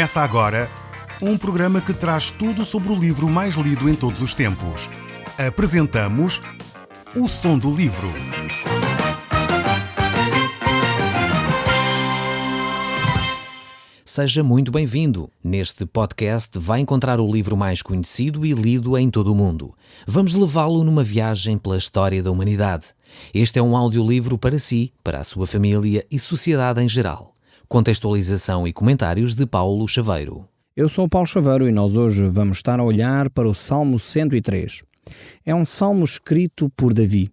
Começa agora um programa que traz tudo sobre o livro mais lido em todos os tempos. Apresentamos O Som do Livro. Seja muito bem-vindo. Neste podcast vai encontrar o livro mais conhecido e lido em todo o mundo. Vamos levá-lo numa viagem pela história da humanidade. Este é um audiolivro para si, para a sua família e sociedade em geral. Contextualização e comentários de Paulo Chaveiro. Eu sou o Paulo Chaveiro e nós hoje vamos estar a olhar para o Salmo 103. É um salmo escrito por Davi.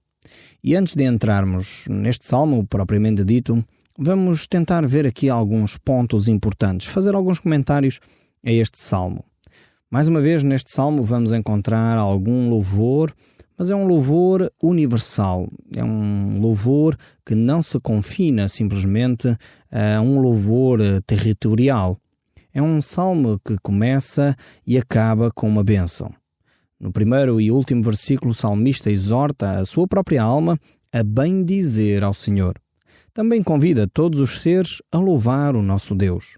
E antes de entrarmos neste salmo propriamente dito, vamos tentar ver aqui alguns pontos importantes, fazer alguns comentários a este salmo. Mais uma vez, neste salmo vamos encontrar algum louvor, mas é um louvor universal. É um louvor que não se confina simplesmente a um louvor territorial. É um salmo que começa e acaba com uma bênção. No primeiro e último versículo, o salmista exorta a sua própria alma a bendizer ao Senhor. Também convida todos os seres a louvar o nosso Deus.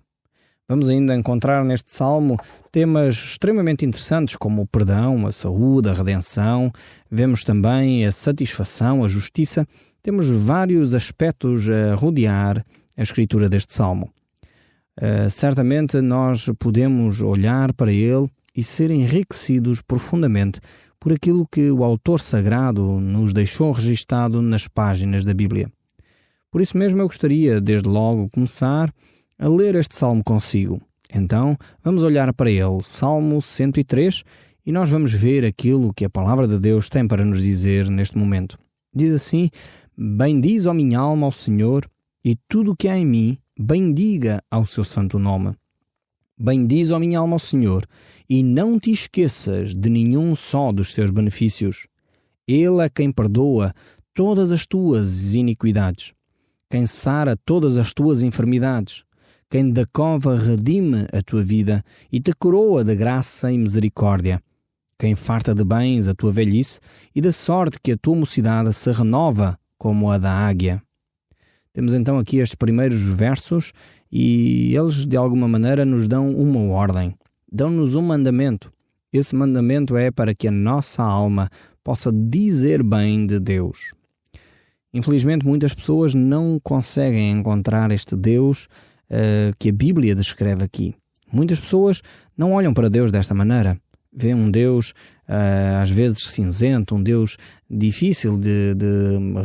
Vamos ainda encontrar neste salmo temas extremamente interessantes como o perdão, a saúde, a redenção. Vemos também a satisfação, a justiça. Temos vários aspectos a rodear a escritura deste salmo. Certamente nós podemos olhar para ele e ser enriquecidos profundamente por aquilo que o autor sagrado nos deixou registado nas páginas da Bíblia. Por isso mesmo eu gostaria, desde logo, começar a ler este salmo consigo. Então, vamos olhar para ele, Salmo 103, e nós vamos ver aquilo que a palavra de Deus tem para nos dizer neste momento. Diz assim: bendize, ó minha alma, ao Senhor, e tudo o que há em mim, bendiga ao seu santo nome. Bendize, ó minha alma, ao Senhor, e não te esqueças de nenhum só dos seus benefícios. Ele é quem perdoa todas as tuas iniquidades, quem sara todas as tuas enfermidades, quem da cova redime a tua vida e te coroa de graça e misericórdia, quem farta de bens a tua velhice e de sorte que a tua mocidade se renova como a da águia. Temos então aqui estes primeiros versos e eles de alguma maneira nos dão uma ordem, dão-nos um mandamento. Esse mandamento é para que a nossa alma possa dizer bem de Deus. Infelizmente, muitas pessoas não conseguem encontrar este Deus que a Bíblia descreve aqui. Muitas pessoas não olham para Deus desta maneira. Vêem um Deus, às vezes, cinzento, um Deus difícil de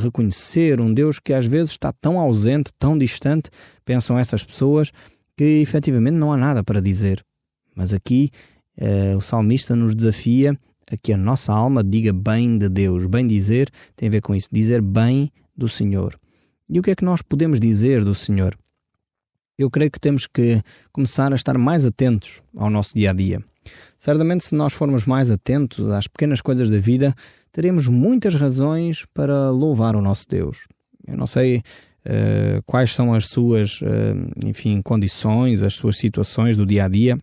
reconhecer, um Deus que às vezes está tão ausente, tão distante, pensam essas pessoas, que efetivamente não há nada para dizer. Mas aqui o salmista nos desafia a que a nossa alma diga bem de Deus. Bem dizer tem a ver com isso, dizer bem do Senhor. E o que é que nós podemos dizer do Senhor? Eu creio que temos que começar a estar mais atentos ao nosso dia-a-dia. Certamente, se nós formos mais atentos às pequenas coisas da vida, teremos muitas razões para louvar o nosso Deus. Eu não sei quais são as suas condições, as suas situações do dia-a-dia,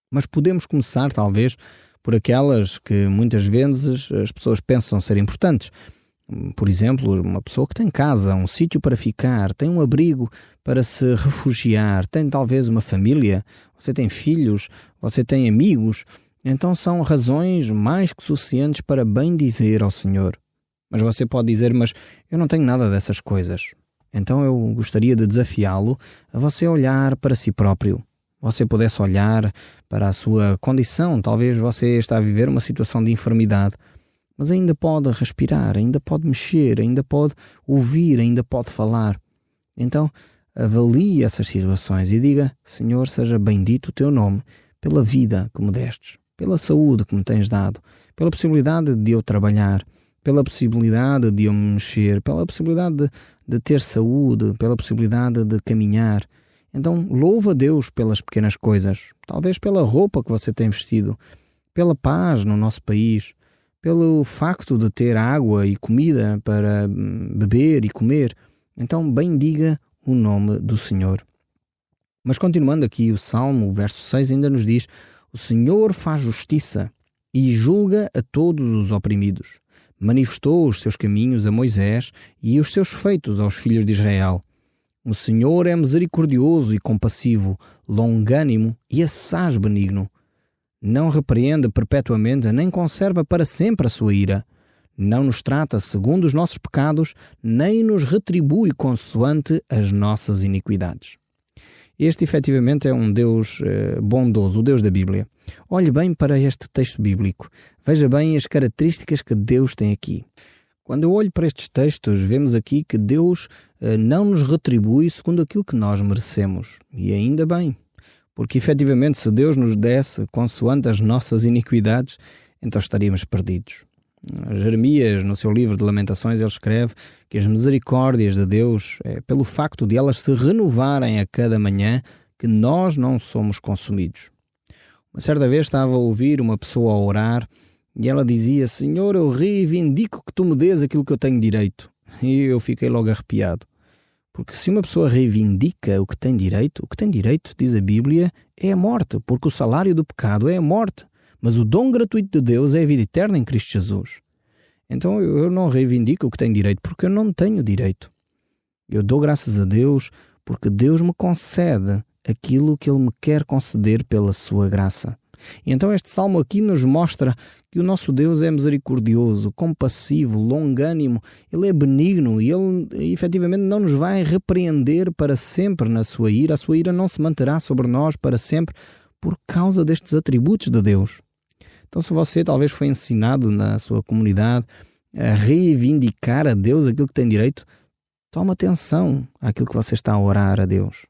mas podemos começar, talvez, por aquelas que muitas vezes as pessoas pensam ser importantes. Por exemplo, uma pessoa que tem casa, um sítio para ficar, tem um abrigo para se refugiar, tem talvez uma família, você tem filhos, você tem amigos. Então são razões mais que suficientes para bem dizer ao Senhor. Mas você pode dizer, mas eu não tenho nada dessas coisas. Então eu gostaria de desafiá-lo a você olhar para si próprio. Você pudesse olhar para a sua condição, talvez você está a viver uma situação de enfermidade, mas ainda pode respirar, ainda pode mexer, ainda pode ouvir, ainda pode falar. Então, avalie essas situações e diga: Senhor, seja bendito o teu nome pela vida que me destes, pela saúde que me tens dado, pela possibilidade de eu trabalhar, pela possibilidade de eu me mexer, pela possibilidade de ter saúde, pela possibilidade de caminhar. Então, louva a Deus pelas pequenas coisas, talvez pela roupa que você tem vestido, pela paz no nosso país, pelo facto de ter água e comida para beber e comer. Então, bendiga o nome do Senhor. Mas continuando aqui o Salmo, o verso 6 ainda nos diz: o Senhor faz justiça e julga a todos os oprimidos. Manifestou os seus caminhos a Moisés e os seus feitos aos filhos de Israel. O Senhor é misericordioso e compassivo, longânimo e assaz benigno. Não repreende perpetuamente, nem conserva para sempre a sua ira. Não nos trata segundo os nossos pecados, nem nos retribui consoante as nossas iniquidades. Este, efetivamente, é um Deus bondoso, o Deus da Bíblia. Olhe bem para este texto bíblico. Veja bem as características que Deus tem aqui. Quando eu olho para estes textos, vemos aqui que Deus não nos retribui segundo aquilo que nós merecemos. E ainda bem, porque efetivamente se Deus nos desse consoante as nossas iniquidades, então estaríamos perdidos. Jeremias, no seu livro de Lamentações, ele escreve que as misericórdias de Deus é pelo facto de elas se renovarem a cada manhã que nós não somos consumidos. Uma certa vez estava a ouvir uma pessoa a orar e ela dizia: Senhor, eu reivindico que tu me dês aquilo que eu tenho direito. E eu fiquei logo arrepiado. Porque se uma pessoa reivindica o que tem direito, diz a Bíblia, é a morte, porque o salário do pecado é a morte. Mas o dom gratuito de Deus é a vida eterna em Cristo Jesus. Então eu não reivindico o que tenho direito, porque eu não tenho direito. Eu dou graças a Deus porque Deus me concede aquilo que Ele me quer conceder pela sua graça. E então este salmo aqui nos mostra que o nosso Deus é misericordioso, compassivo, longânimo, Ele é benigno e Ele efetivamente não nos vai repreender para sempre na sua ira. A sua ira não se manterá sobre nós para sempre por causa destes atributos de Deus. Então, se você talvez foi ensinado na sua comunidade a reivindicar a Deus aquilo que tem direito, tome atenção àquilo que você está a orar a Deus.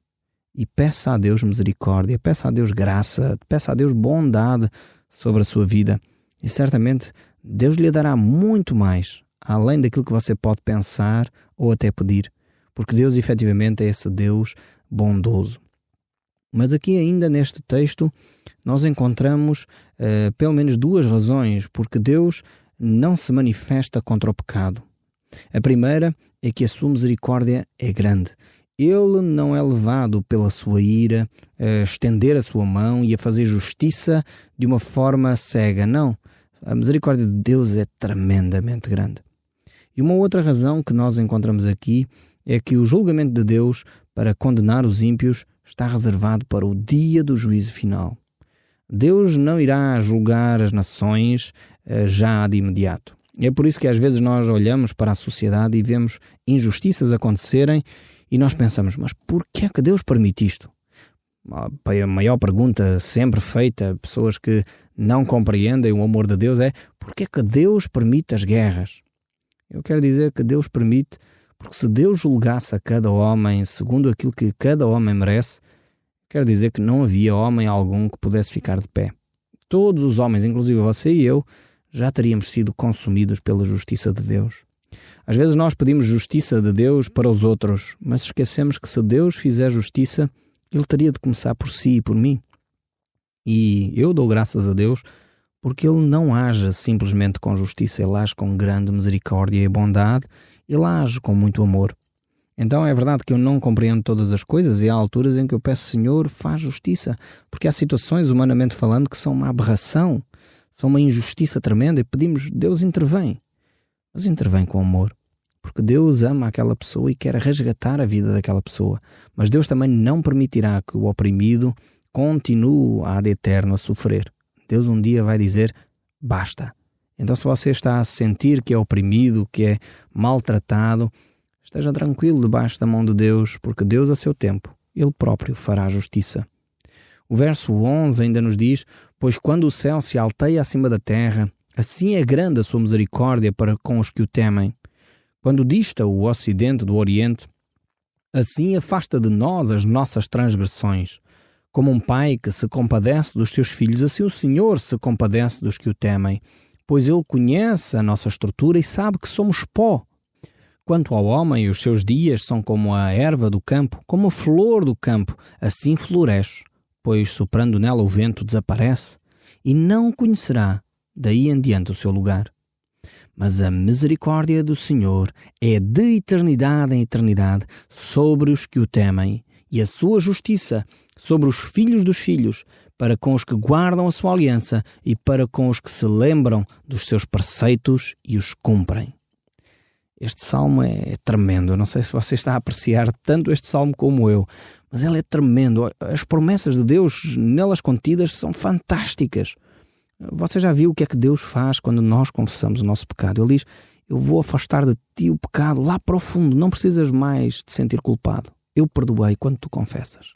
E peça a Deus misericórdia, peça a Deus graça, peça a Deus bondade sobre a sua vida. E certamente Deus lhe dará muito mais, além daquilo que você pode pensar ou até pedir. Porque Deus efetivamente é esse Deus bondoso. Mas aqui ainda neste texto nós encontramos pelo menos duas razões porque Deus não se manifesta contra o pecado. A primeira é que a sua misericórdia é grande. Ele não é levado pela sua ira a estender a sua mão e a fazer justiça de uma forma cega. Não, a misericórdia de Deus é tremendamente grande. E uma outra razão que nós encontramos aqui é que o julgamento de Deus para condenar os ímpios está reservado para o dia do juízo final. Deus não irá julgar as nações já de imediato. É por isso que às vezes nós olhamos para a sociedade e vemos injustiças acontecerem e nós pensamos, mas por que é que Deus permite isto? A maior pergunta sempre feita a pessoas que não compreendem o amor de Deus é: por que é que Deus permite as guerras? Eu quero dizer que Deus permite porque se Deus julgasse a cada homem segundo aquilo que cada homem merece, quero dizer que não havia homem algum que pudesse ficar de pé. Todos os homens, inclusive você e eu, já teríamos sido consumidos pela justiça de Deus. Às vezes nós pedimos justiça de Deus para os outros, mas esquecemos que se Deus fizer justiça, Ele teria de começar por si e por mim. E eu dou graças a Deus porque Ele não age simplesmente com justiça, Ele age com grande misericórdia e bondade, Ele age com muito amor. Então é verdade que eu não compreendo todas as coisas e há alturas em que eu peço: Senhor, faz justiça, porque há situações, humanamente falando, que são uma aberração, são uma injustiça tremenda e pedimos: Deus intervém. Mas intervém com amor, porque Deus ama aquela pessoa e quer resgatar a vida daquela pessoa. Mas Deus também não permitirá que o oprimido continue ad eterno a sofrer. Deus um dia vai dizer: basta. Então se você está a sentir que é oprimido, que é maltratado, esteja tranquilo debaixo da mão de Deus, porque Deus a seu tempo, Ele próprio fará justiça. O verso 11 ainda nos diz: pois quando o céu se alteia acima da terra, assim é grande a sua misericórdia para com os que o temem. Quando dista o ocidente do oriente, assim afasta de nós as nossas transgressões. Como um pai que se compadece dos seus filhos, assim o Senhor se compadece dos que o temem, pois Ele conhece a nossa estrutura e sabe que somos pó. Quanto ao homem, os seus dias são como a erva do campo, como a flor do campo, assim floresce, pois soprando nela o vento desaparece, e não conhecerá daí em diante o seu lugar. Mas a misericórdia do Senhor é de eternidade em eternidade sobre os que o temem, e a sua justiça sobre os filhos dos filhos, para com os que guardam a sua aliança e para com os que se lembram dos seus preceitos e os cumprem. Este salmo é tremendo. Eu não sei se você está a apreciar tanto este salmo como eu, mas ele é tremendo. As promessas de Deus nelas contidas são fantásticas. Você já viu o que é que Deus faz quando nós confessamos o nosso pecado? Ele diz: eu vou afastar de ti o pecado lá para o fundo. Não precisas mais te sentir culpado. Eu perdoei quando tu confessas.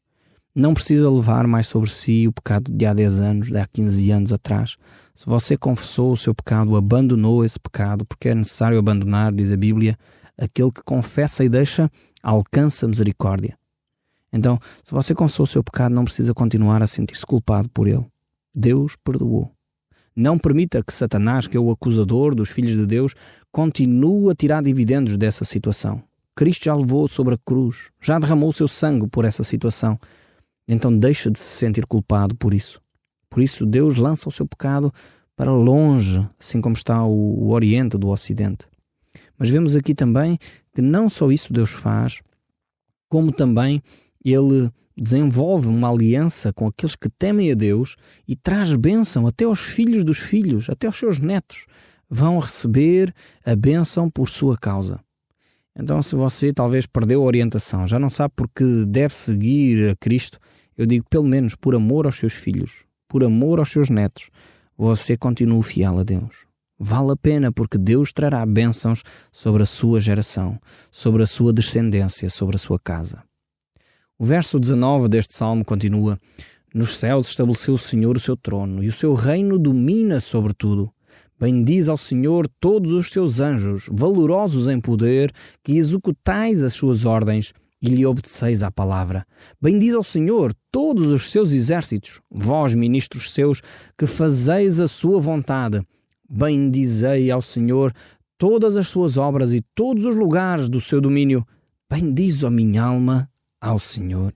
Não precisa levar mais sobre si o pecado de há 10 anos, de há 15 anos atrás. Se você confessou o seu pecado, abandonou esse pecado, porque é necessário abandonar, diz a Bíblia, aquele que confessa e deixa, alcança misericórdia. Então, se você confessou o seu pecado, não precisa continuar a sentir-se culpado por ele. Deus perdoou. Não permita que Satanás, que é o acusador dos filhos de Deus, continue a tirar dividendos dessa situação. Cristo já levou sobre a cruz, já derramou o seu sangue por essa situação. Então deixa de se sentir culpado por isso. Por isso Deus lança o seu pecado para longe, assim como está o Oriente do Ocidente. Mas vemos aqui também que não só isso Deus faz, como também Ele desenvolve uma aliança com aqueles que temem a Deus e traz bênção até aos filhos dos filhos, até aos seus netos. Vão receber a bênção por sua causa. Então, se você talvez perdeu a orientação, já não sabe porque deve seguir a Cristo, eu digo, pelo menos por amor aos seus filhos, por amor aos seus netos, você continue fiel a Deus. Vale a pena, porque Deus trará bênçãos sobre a sua geração, sobre a sua descendência, sobre a sua casa. O verso 19 deste salmo continua: nos céus estabeleceu o Senhor o seu trono, e o seu reino domina sobre tudo. Bendize ao Senhor todos os seus anjos, valorosos em poder, que executais as suas ordens e lhe obedeceis à palavra. Bendize ao Senhor todos os seus exércitos, vós, ministros seus, que fazeis a sua vontade. Bendizei ao Senhor todas as suas obras e todos os lugares do seu domínio. Bendize a minha alma ao Senhor.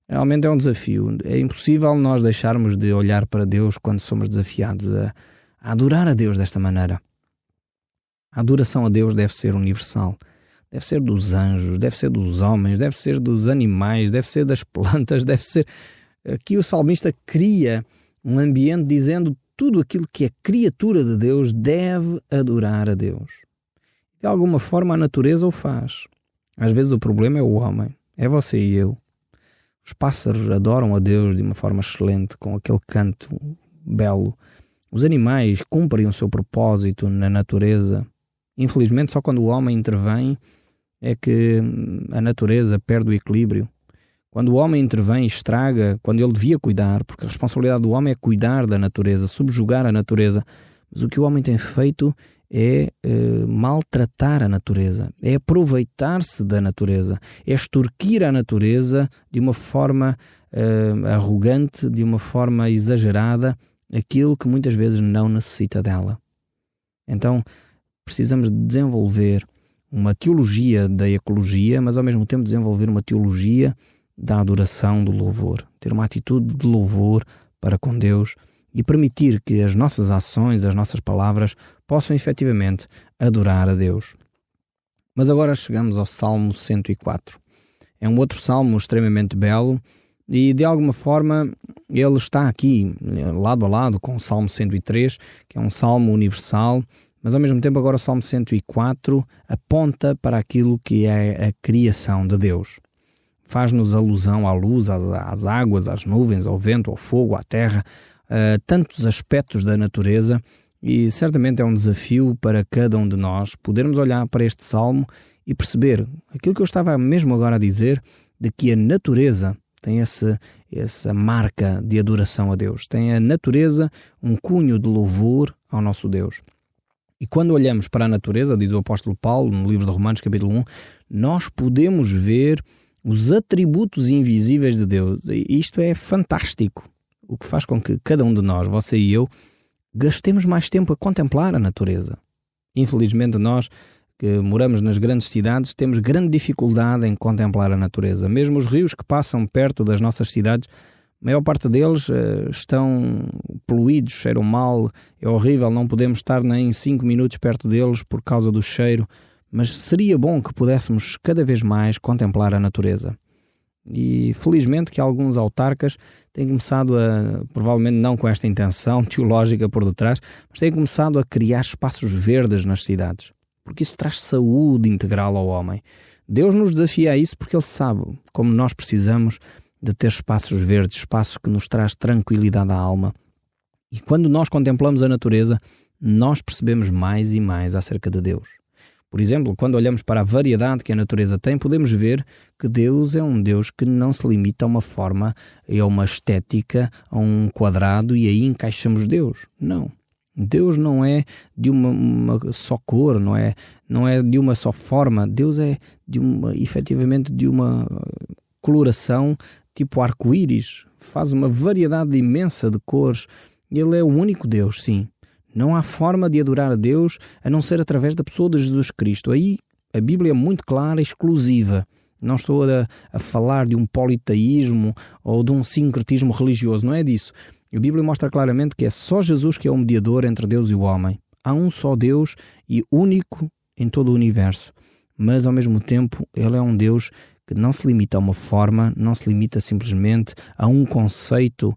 Realmente é um desafio. É impossível nós deixarmos de olhar para Deus quando somos desafiados a adorar a Deus desta maneira. A adoração a Deus deve ser universal. Deve ser dos anjos, deve ser dos homens, deve ser dos animais, deve ser das plantas, deve ser... Aqui o salmista cria um ambiente dizendo tudo aquilo que é criatura de Deus deve adorar a Deus. De alguma forma a natureza o faz. Às vezes o problema é o homem, é você e eu. Os pássaros adoram a Deus de uma forma excelente, com aquele canto belo. Os animais cumprem o seu propósito na natureza. Infelizmente, só quando o homem intervém é que a natureza perde o equilíbrio. Quando o homem intervém, estraga, quando ele devia cuidar, porque a responsabilidade do homem é cuidar da natureza, subjugar a natureza. Mas o que o homem tem feito é maltratar a natureza, é aproveitar-se da natureza, é extorquir a natureza de uma forma arrogante, de uma forma exagerada, aquilo que muitas vezes não necessita dela. Então, precisamos desenvolver uma teologia da ecologia, mas ao mesmo tempo desenvolver uma teologia da adoração, do louvor. Ter uma atitude de louvor para com Deus e permitir que as nossas ações, as nossas palavras possam efetivamente adorar a Deus. Mas agora chegamos ao Salmo 104. É um outro salmo extremamente belo e de alguma forma ele está aqui lado a lado com o Salmo 103, que é um salmo universal, mas ao mesmo tempo agora o Salmo 104 aponta para aquilo que é a criação de Deus. Faz-nos alusão à luz, às águas, às nuvens, ao vento, ao fogo, à terra, a tantos aspectos da natureza, e certamente é um desafio para cada um de nós podermos olhar para este salmo e perceber aquilo que eu estava mesmo agora a dizer, de que a natureza tem essa marca de adoração a Deus. Tem a natureza um cunho de louvor ao nosso Deus. E quando olhamos para a natureza, diz o apóstolo Paulo no livro de Romanos capítulo 1, nós podemos ver os atributos invisíveis de Deus. E isto é fantástico, o que faz com que cada um de nós, você e eu, gastemos mais tempo a contemplar a natureza. Infelizmente nós que moramos nas grandes cidades temos grande dificuldade em contemplar a natureza. Mesmo os rios que passam perto das nossas cidades, a maior parte deles estão poluídos, cheiram mal, é horrível, não podemos estar nem 5 minutos perto deles por causa do cheiro, mas seria bom que pudéssemos cada vez mais contemplar a natureza. E felizmente que alguns autarcas têm começado provavelmente não com esta intenção teológica por detrás, mas têm começado a criar espaços verdes nas cidades. porque isso traz saúde integral ao homem. Deus nos desafia a isso porque Ele sabe como nós precisamos de ter espaços verdes, espaços que nos traz tranquilidade à alma. E quando nós contemplamos a natureza, nós percebemos mais e mais acerca de Deus. Por exemplo, quando olhamos para a variedade que a natureza tem, podemos ver que Deus é um Deus que não se limita a uma forma, a uma estética, a um quadrado e aí encaixamos Deus. Não. Deus não é de uma só cor, não é de uma só forma. Deus é efetivamente de uma coloração tipo arco-íris. Faz uma variedade imensa de cores. Ele é o único Deus, sim. Não há forma de adorar a Deus a não ser através da pessoa de Jesus Cristo. Aí a Bíblia é muito clara e exclusiva. Não estou a falar de um politeísmo ou de um sincretismo religioso, não é disso. A Bíblia mostra claramente que é só Jesus que é o mediador entre Deus e o homem. Há um só Deus e único em todo o universo. Mas ao mesmo tempo Ele é um Deus que não se limita a uma forma, não se limita simplesmente a um conceito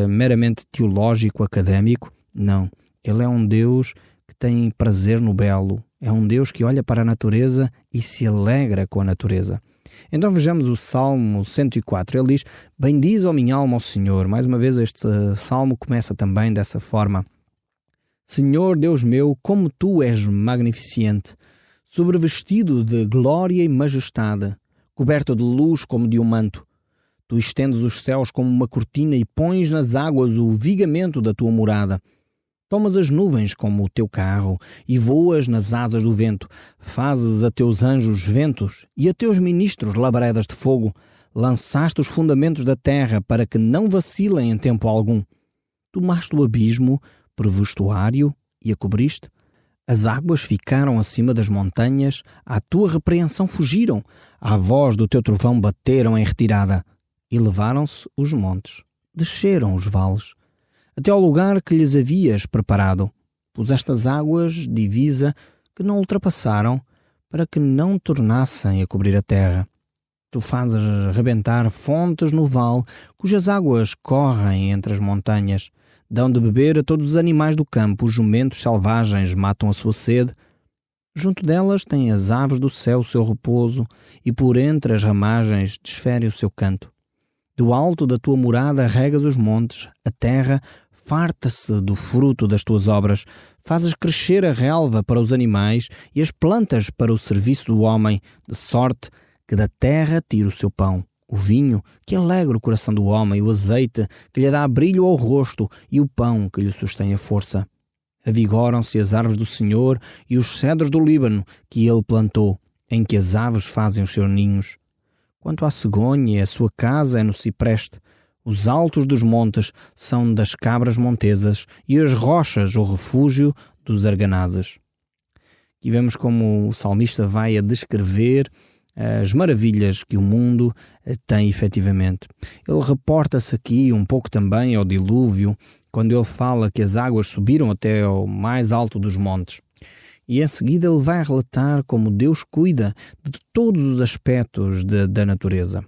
meramente teológico, académico. Não. Ele é um Deus que tem prazer no belo. É um Deus que olha para a natureza e se alegra com a natureza. Então vejamos o Salmo 104. Ele diz: bendize, ó minha alma, ao Senhor. Mais uma vez este salmo começa também dessa forma. Senhor Deus meu, como Tu és magnificente, sobrevestido de glória e majestade, coberto de luz como de um manto. Tu estendes os céus como uma cortina e pões nas águas o vigamento da Tua morada. Tomas as nuvens como o teu carro e voas nas asas do vento. Fazes a teus anjos ventos e a teus ministros labaredas de fogo. Lançaste os fundamentos da terra para que não vacilem em tempo algum. Tomaste o abismo por vestuário e a cobriste. As águas ficaram acima das montanhas, à tua repreensão fugiram. À voz do teu trovão bateram em retirada. Elevaram-se os montes, desceram os vales, até ao lugar que lhes havias preparado. Puseste as águas divisa que não ultrapassaram, para que não tornassem a cobrir a terra. Tu fazes rebentar fontes no vale, cujas águas correm entre as montanhas. Dão de beber a todos os animais do campo, os jumentos selvagens matam a sua sede. Junto delas têm as aves do céu o seu repouso, e por entre as ramagens desfere o seu canto. Do alto da tua morada regas os montes, a terra farta-se do fruto das tuas obras. Fazes crescer a relva para os animais e as plantas para o serviço do homem, de sorte que da terra tira o seu pão. O vinho que alegra o coração do homem, o azeite que lhe dá brilho ao rosto e o pão que lhe sustém a força. Avigoram-se as árvores do Senhor e os cedros do Líbano que ele plantou, em que as aves fazem os seus ninhos. Quanto à cegonha, a sua casa é no cipreste. Os altos dos montes são das cabras montesas e as rochas o refúgio dos arganazes. Aqui vemos como o salmista vai a descrever as maravilhas que o mundo tem efetivamente. Ele reporta-se aqui um pouco também ao dilúvio, quando ele fala que as águas subiram até ao mais alto dos montes. E em seguida ele vai relatar como Deus cuida de todos os aspectos da natureza.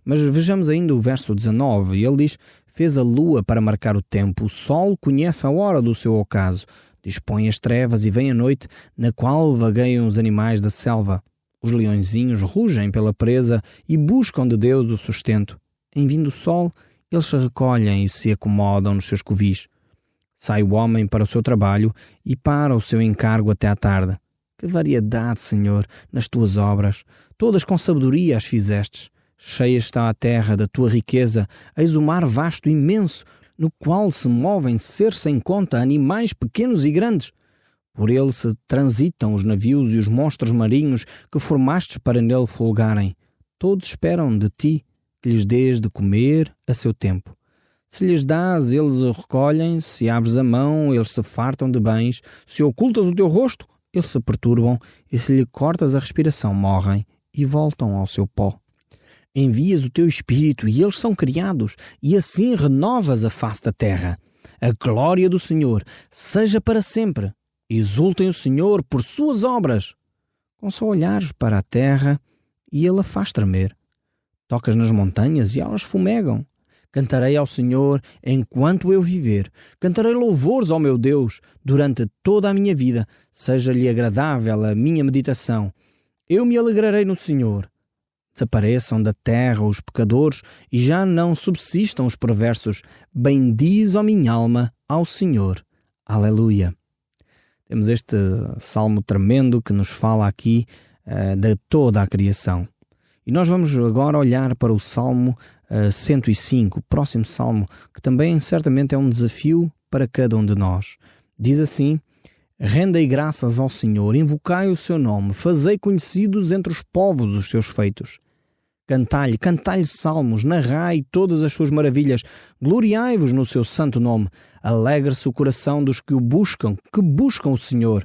Mas vejamos ainda o verso 19, e ele diz: fez a lua para marcar o tempo, o sol conhece a hora do seu ocaso, dispõe as trevas e vem a noite, na qual vagueiam os animais da selva. Os leõezinhos rugem pela presa e buscam de Deus o sustento. Em vindo o sol, eles se recolhem e se acomodam nos seus covis. Sai o homem para o seu trabalho e para o seu encargo até à tarde. Que variedade, Senhor, nas tuas obras! Todas com sabedoria as fizestes. Cheia está a terra da tua riqueza, eis o mar vasto e imenso, no qual se movem ser sem conta animais pequenos e grandes. Por ele se transitam os navios e os monstros marinhos que formastes para nele folgarem. Todos esperam de ti que lhes dês de comer a seu tempo. Se lhes dás, eles o recolhem, se abres a mão, eles se fartam de bens, se ocultas o teu rosto, eles se perturbam, e se lhe cortas a respiração, morrem e voltam ao seu pó. Envias o teu espírito e eles são criados, e assim renovas a face da terra. A glória do Senhor seja para sempre. Exultem o Senhor por suas obras. Com só olhares para a terra, e ele a faz tremer. Tocas nas montanhas e elas fumegam. Cantarei ao Senhor enquanto eu viver. Cantarei louvores ao meu Deus durante toda a minha vida. Seja-lhe agradável a minha meditação. Eu me alegrarei no Senhor. Desapareçam da terra os pecadores e já não subsistam os perversos. Bendiz, ó minha alma, ao Senhor. Aleluia. Temos este salmo tremendo que nos fala aqui de toda a criação. E nós vamos agora olhar para o Salmo 105, o próximo salmo, que também certamente é um desafio para cada um de nós. Diz assim: rendei graças ao Senhor, invocai o seu nome, fazei conhecidos entre os povos os seus feitos. Cantai-lhe salmos, narrai todas as suas maravilhas, gloriai-vos no seu santo nome. Alegre-se o coração dos que o buscam, que buscam o Senhor.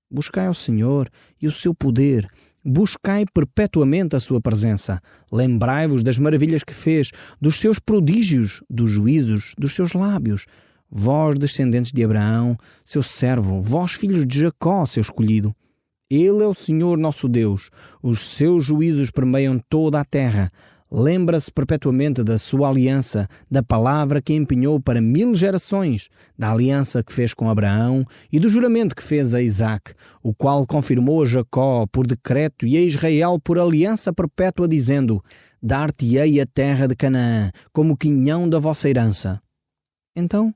Buscai ao Senhor e o seu poder, buscai perpetuamente a sua presença. Lembrai-vos das maravilhas que fez, dos seus prodígios, dos juízos dos seus lábios. Vós, descendentes de Abraão, seu servo, vós, filhos de Jacó, seu escolhido. Ele é o Senhor nosso Deus. Os seus juízos permeiam toda a terra. Lembra-se perpetuamente da sua aliança, da palavra que empenhou para 1000 gerações, da aliança que fez com Abraão e do juramento que fez a Isaque, o qual confirmou a Jacó por decreto e a Israel por aliança perpétua, dizendo: dar-te-ei a terra de Canaã, como quinhão da vossa herança. Então,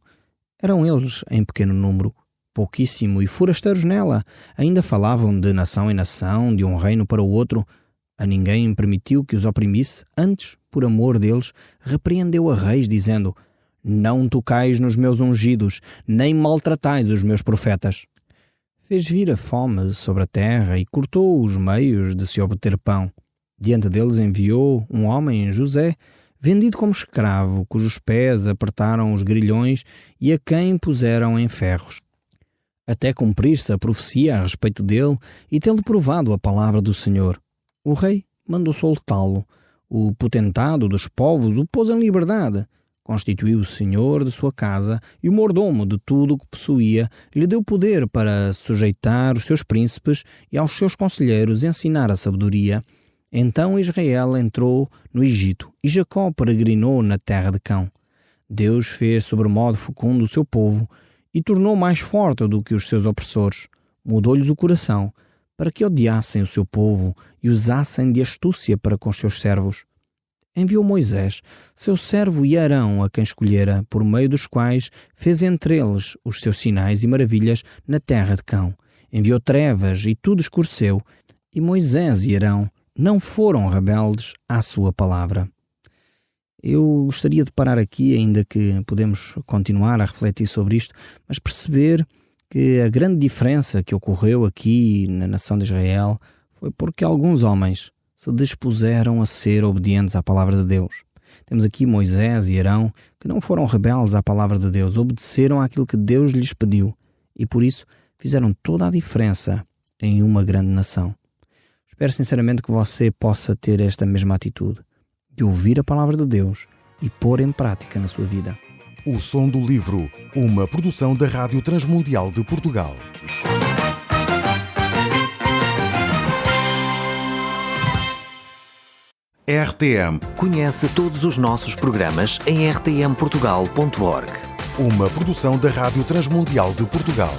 eram eles em pequeno número, pouquíssimo, e forasteiros nela. Ainda falavam de nação em nação, de um reino para o outro. A ninguém permitiu que os oprimisse, antes, por amor deles, repreendeu a reis, dizendo: não tocais nos meus ungidos, nem maltratais os meus profetas. Fez vir a fome sobre a terra e cortou os meios de se obter pão. Diante deles enviou um homem, José, vendido como escravo, cujos pés apertaram os grilhões e a quem puseram em ferros. Até cumprir-se a profecia a respeito dele e tê-lo provado a palavra do Senhor. O rei mandou soltá-lo. O potentado dos povos o pôs em liberdade. Constituiu o senhor de sua casa e o mordomo de tudo o que possuía. Lhe deu poder para sujeitar os seus príncipes e aos seus conselheiros ensinar a sabedoria. Então Israel entrou no Egito e Jacó peregrinou na terra de Cão. Deus fez sobremodo fecundo o seu povo e tornou mais forte do que os seus opressores. Mudou-lhes o coração, para que odiassem o seu povo e usassem de astúcia para com os seus servos. Enviou Moisés, seu servo, e Arão, a quem escolhera, por meio dos quais fez entre eles os seus sinais e maravilhas na terra de Cão. Enviou trevas e tudo escureceu, e Moisés e Arão não foram rebeldes à sua palavra. Eu gostaria de parar aqui, ainda que podemos continuar a refletir sobre isto, mas perceber que a grande diferença que ocorreu aqui na nação de Israel foi porque alguns homens se dispuseram a ser obedientes à palavra de Deus. Temos aqui Moisés e Arão, que não foram rebeldes à palavra de Deus, obedeceram àquilo que Deus lhes pediu e por isso fizeram toda a diferença em uma grande nação. Espero sinceramente que você possa ter esta mesma atitude, de ouvir a palavra de Deus e pôr em prática na sua vida. O Som do Livro, uma produção da Rádio Transmundial de Portugal. RTM. Conhece todos os nossos programas em rtmportugal.org. Uma produção da Rádio Transmundial de Portugal.